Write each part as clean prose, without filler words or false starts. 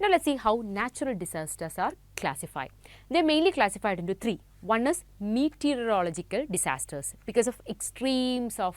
Now let's see how natural disasters are classified. They are mainly classified into three. One is meteorological disasters because of extremes of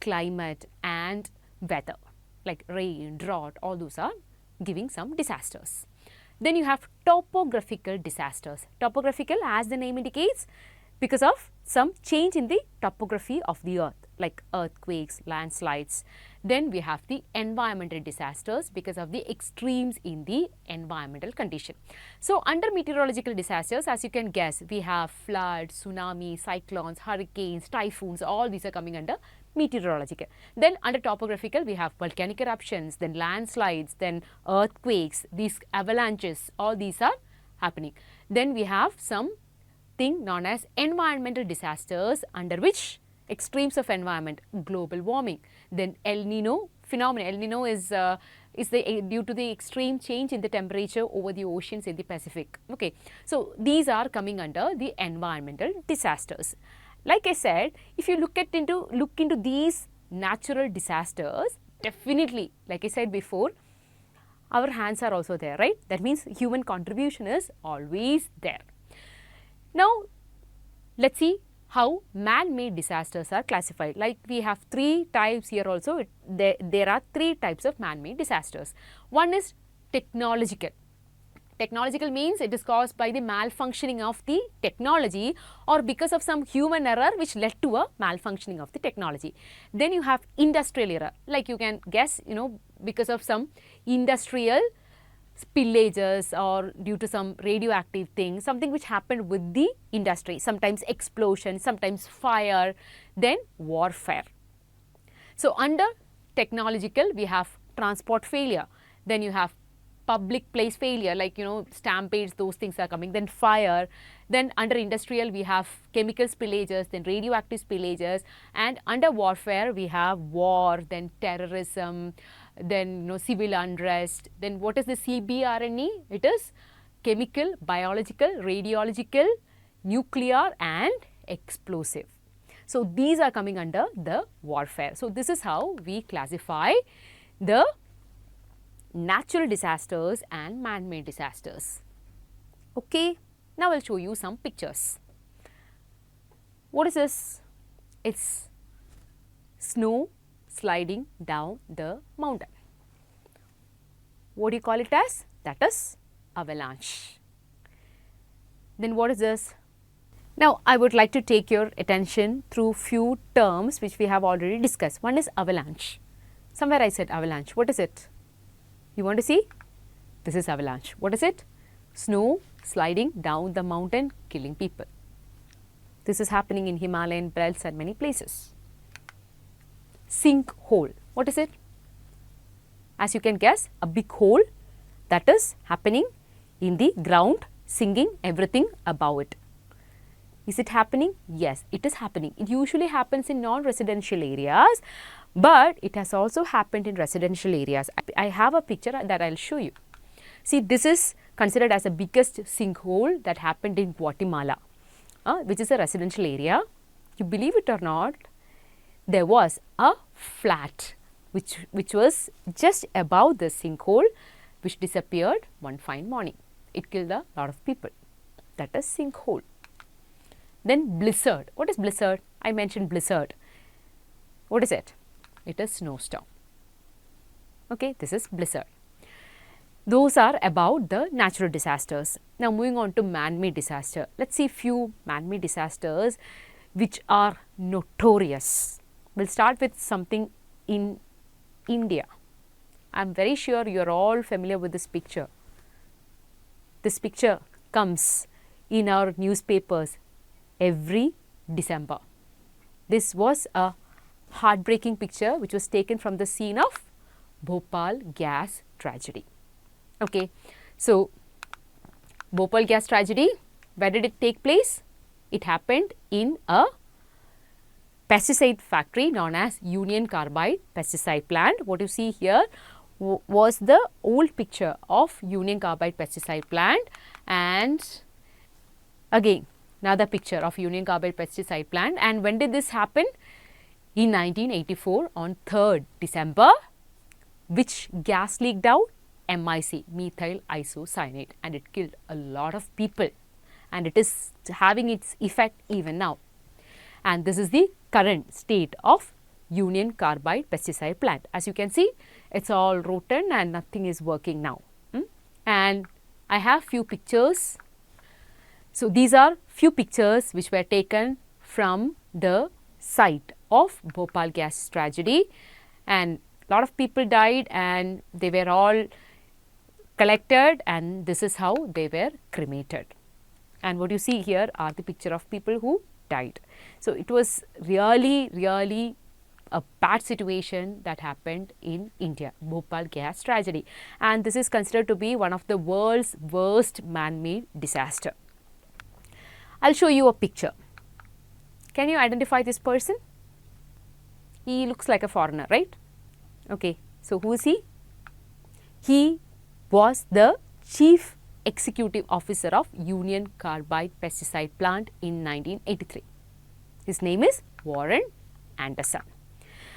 climate and weather like rain, drought, all those are giving some disasters. Then you have topographical disasters. Topographical, as the name indicates, because of some change in the topography of the earth like earthquakes, landslides. Then we have the environmental disasters because of the extremes in the environmental condition. So under meteorological disasters, as you can guess, we have floods, tsunamis, cyclones, hurricanes, typhoons, all these are coming under meteorological. Then under topographical, we have volcanic eruptions, then landslides, then earthquakes, these avalanches, all these are happening. Then we have some thing known as environmental disasters, under which extremes of environment, global warming, then El Nino phenomenon. El Nino is due to the extreme change in the temperature over the oceans in the Pacific. Okay, so these are coming under the environmental disasters. Like I said, if you look into these natural disasters, definitely, like I said before, our hands are also there, right? That means human contribution is always there. Now, let's see how man-made disasters are classified. Like we have three types here also. There are three types of man-made disasters. One is technological. Technological means it is caused by the malfunctioning of the technology or because of some human error which led to a malfunctioning of the technology. Then you have industrial error. Like you can guess, because of some industrial spillages or due to some radioactive thing, something which happened with the industry, sometimes explosion, sometimes fire, then warfare. So under technological, we have transport failure, then you have public place failure, like stampedes, those things are coming, then fire. Then under industrial, we have chemical spillages, then radioactive spillages, and under warfare, we have war, then terrorism, then civil unrest. Then what is the CBRNE? It is chemical, biological, radiological, nuclear and explosive. So these are coming under the warfare. So this is how we classify the natural disasters and man-made disasters. Okay, now I'll show you some pictures. What is this? It's snow sliding down the mountain. What do you call it as? That is avalanche. Then what is this? Now I would like to take your attention through few terms which we have already discussed. One is avalanche. Somewhere I said avalanche. What is it? You want to see? This is avalanche. What is it? Snow sliding down the mountain, killing people. This is happening in Himalayan belts and many places. Sinkhole. What is it? As you can guess, a big hole that is happening in the ground, sinking everything above it. Is it happening? Yes, it is happening. It usually happens in non-residential areas, but it has also happened in residential areas. I have a picture that I will show you. See, this is considered as the biggest sinkhole that happened in Guatemala, which is a residential area. You believe it or not, there was a flat which was just above the sinkhole, which disappeared one fine morning. It killed a lot of people. That is sinkhole. Then blizzard. What is blizzard? I mentioned blizzard. What is it? It is snowstorm. Okay, this is blizzard. Those are about the natural disasters. Now moving on to man-made disaster. Let's see few man-made disasters which are notorious. We'll start with something in India. I'm very sure you're all familiar with this picture. This picture comes in our newspapers every December. This was a heartbreaking picture which was taken from the scene of Bhopal gas tragedy. Okay, so Bhopal gas tragedy, where did it take place? It happened in a pesticide factory known as Union Carbide pesticide plant. What you see here was the old picture of Union Carbide pesticide plant, and again another picture of Union Carbide pesticide plant. And when did this happen? In 1984 on 3rd December. Which gas leaked out? MIC, methyl isocyanate, and it killed a lot of people, and it is having its effect even now. And this is the current state of Union Carbide pesticide plant. As you can see, it's all rotten and nothing is working now. And I have few pictures. So these are few pictures which were taken from the site of Bhopal gas tragedy, and a lot of people died and they were all collected, and this is how they were cremated. And what you see here are the picture of people who died. So it was really a bad situation that happened in India, Bhopal gas tragedy, and this is considered to be one of the world's worst man-made disaster. I'll show you a picture. Can you identify this person? He looks like a foreigner, right? Okay, so who is he? He was the chief executive officer of Union Carbide pesticide plant in 1983. His name is Warren Anderson.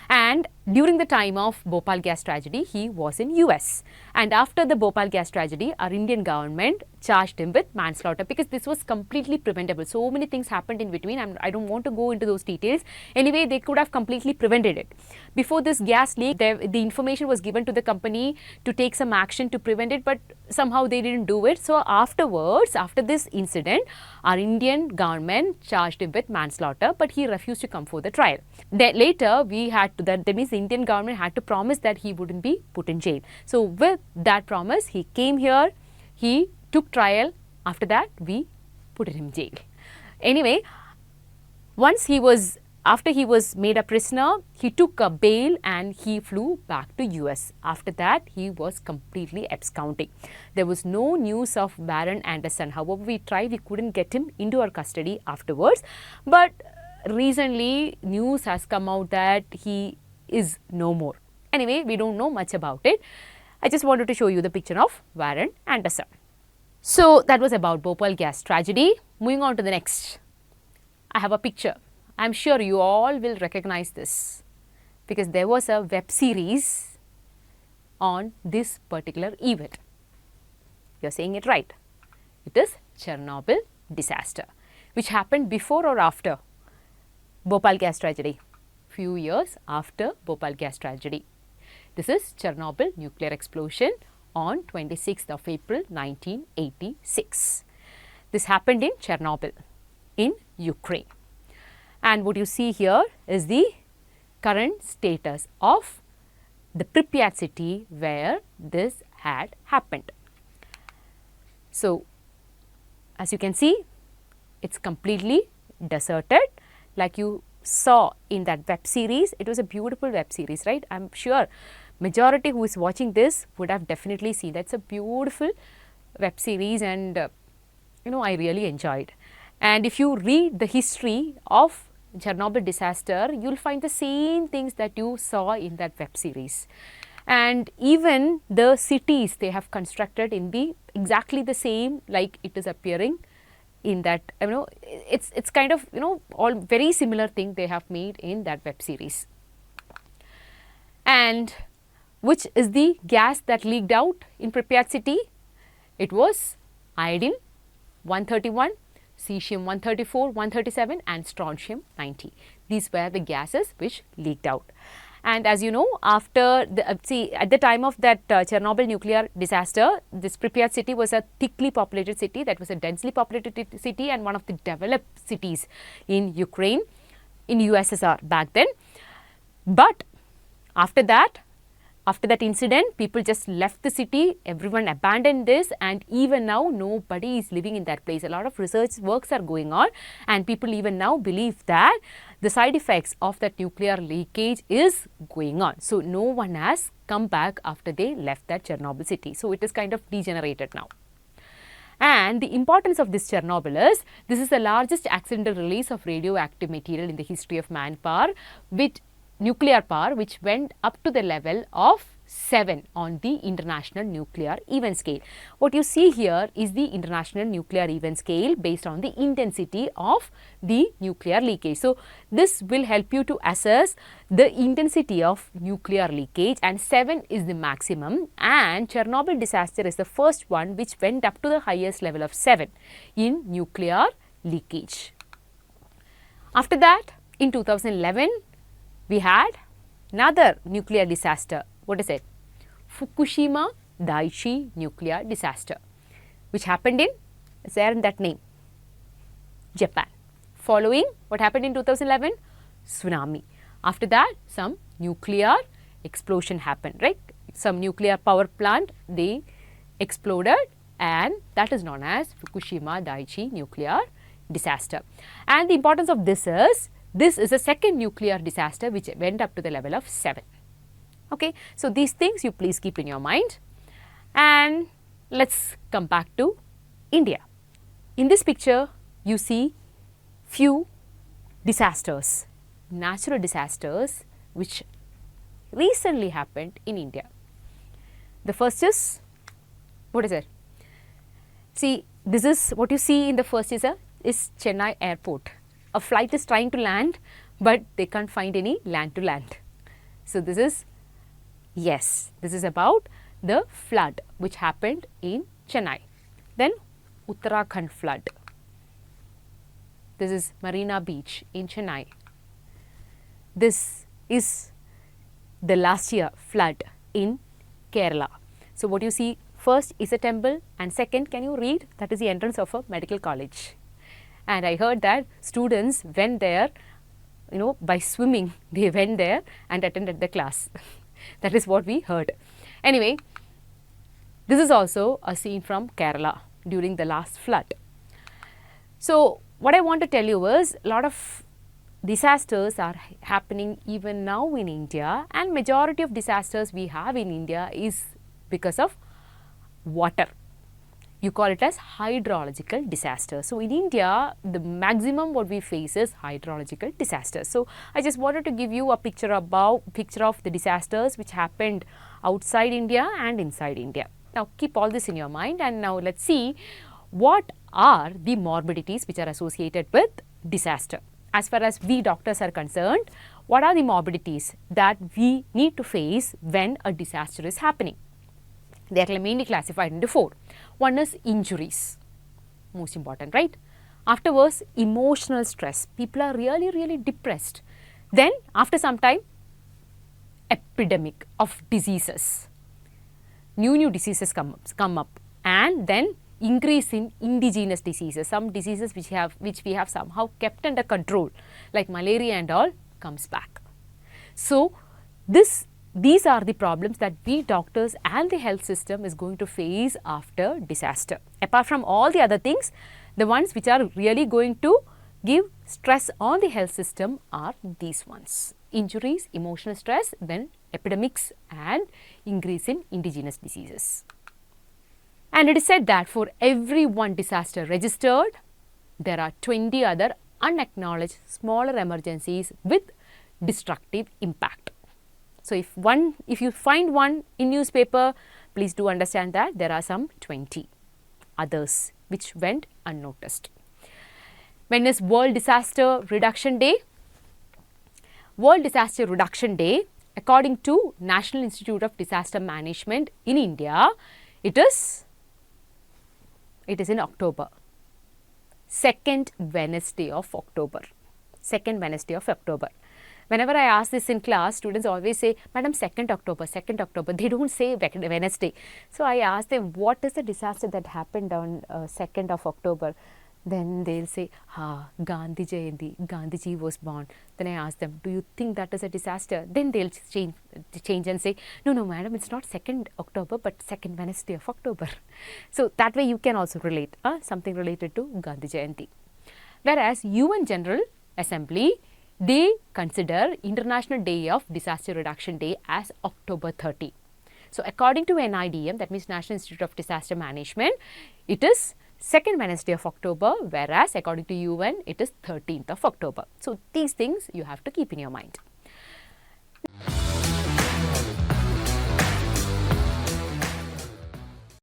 And during the time of Bhopal gas tragedy, he was in US. And after the Bhopal gas tragedy, our Indian government charged him with manslaughter because this was completely preventable. So many things happened in between, and I don't want to go into those details. Anyway, they could have completely prevented it. Before this gas leak, the information was given to the company to take some action to prevent it, but somehow they didn't do it. So afterwards, after this incident, our Indian government charged him with manslaughter, but he refused to come for the trial. Then later, we had to, that means the Indian government had to promise that he wouldn't be put in jail. So with that promise, he came here, he took trial. After that, we put him in jail. Anyway, after he was made a prisoner, he took a bail and he flew back to US. After that, he was completely absconding. There was no news of Warren Anderson. However, we tried, we couldn't get him into our custody afterwards. But recently, news has come out that he is no more. Anyway, we don't know much about it. I just wanted to show you the picture of Warren Anderson. So that was about Bhopal gas tragedy. Moving on to the next. I have a picture. I'm sure you all will recognize this because there was a web series on this particular event. You're saying it right. It is Chernobyl disaster, which happened before or after Bhopal gas tragedy. Few years after Bhopal gas tragedy. This is Chernobyl nuclear explosion on 26th of April 1986. This happened in Chernobyl in Ukraine. And what you see here is the current status of the Pripyat city where this had happened. So, as you can see, it's completely deserted like you saw in that web series. It was a beautiful web series, right? I'm sure majority who is watching this would have definitely seen that. It's a beautiful web series, and I really enjoyed. And if you read the history of Chernobyl disaster, you'll find the same things that you saw in that web series. And even the cities they have constructed in the exactly the same like it is appearing in that, it's kind of, all very similar thing they have made in that web series. And which is the gas that leaked out in Pripyat city? It was iodine 131, cesium 134, 137 and strontium 90. These were the gases which leaked out. And as you know, after the, at the time of that Chernobyl nuclear disaster, this Pripyat city was a thickly populated city, that was a densely populated city and one of the developed cities in Ukraine, in USSR back then. But after that incident, people just left the city, everyone abandoned this, and even now nobody is living in that place. A lot of research works are going on, and people even now believe that the side effects of that nuclear leakage is going on. So no one has come back after they left that Chernobyl city. So it is kind of degenerated now. And the importance of this Chernobyl is, this is the largest accidental release of radioactive material in the history of manpower, with nuclear power, which went up to the level of 7 on the International Nuclear Event Scale. What you see here is the International Nuclear Event Scale based on the intensity of the nuclear leakage. So, this will help you to assess the intensity of nuclear leakage, and 7 is the maximum, and Chernobyl disaster is the first one which went up to the highest level of 7 in nuclear leakage. After that, in 2011, we had another nuclear disaster. What is it? Fukushima Daiichi nuclear disaster, which happened in, is there in that name, Japan. Following, what happened in 2011? Tsunami. After that, some nuclear explosion happened, right? Some nuclear power plant, they exploded, and that is known as Fukushima Daiichi nuclear disaster. And the importance of this is a second nuclear disaster which went up to the level of 7. Okay, so these things you please keep in your mind. And let's come back to India. In this picture, you see few disasters, natural disasters which recently happened in India. The first is, what is it? See, this is what you see in the first is Chennai airport. A flight is trying to land, but they can't find any land to land. So, this is, yes, this is about the flood which happened in Chennai. Then Uttarakhand flood. This is Marina Beach in Chennai. This is the last year flood in Kerala. So, what you see first is a temple, and second, can you read? That is the entrance of a medical college. And I heard that students went there, by swimming, they went there and attended the class. That is what we heard. Anyway, this is also a scene from Kerala during the last flood. So, what I want to tell you is a lot of disasters are happening even now in India, and majority of disasters we have in India is because of water. You call it as hydrological disaster. So, in India, the maximum what we face is hydrological disasters. So, I just wanted to give you a picture of the disasters which happened outside India and inside India. Now, keep all this in your mind, and now let's see what are the morbidities which are associated with disaster. As far as we doctors are concerned, what are the morbidities that we need to face when a disaster is happening? They are mainly classified into 4. One is injuries, most important, right? Afterwards, emotional stress. People are really depressed. Then, after some time, epidemic of diseases. New diseases come up, and then increase in indigenous diseases. Some diseases which we have somehow kept under control, like malaria and all, comes back. So, these are the problems that we doctors and the health system is going to face after disaster. Apart from all the other things, the ones which are really going to give stress on the health system are these ones: injuries, emotional stress, then epidemics and increase in indigenous diseases. And it is said that for every one disaster registered, there are 20 other unacknowledged smaller emergencies with destructive impact. So, if you find one in newspaper, please do understand that there are some 20 others which went unnoticed. When is World Disaster Reduction Day? World Disaster Reduction Day, according to National Institute of Disaster Management in India, it is in October, second Wednesday of October. Whenever I ask this in class, students always say, Madam, 2nd October. They don't say Wednesday. So, I ask them, what is the disaster that happened on 2nd of October? Then they will say, Gandhi Jayanti, Gandhiji was born. Then I ask them, do you think that is a disaster? Then they will change and say, no, madam, it's not 2nd October, but 2nd Wednesday of October. So, that way you can also relate something related to Gandhi Jayanti. Whereas, UN General Assembly, they consider International Day of Disaster Reduction Day as October 30. So, according to NIDM, that means National Institute of Disaster Management, it is 2nd Wednesday of October, whereas according to UN, it is 13th of October. So, these things you have to keep in your mind.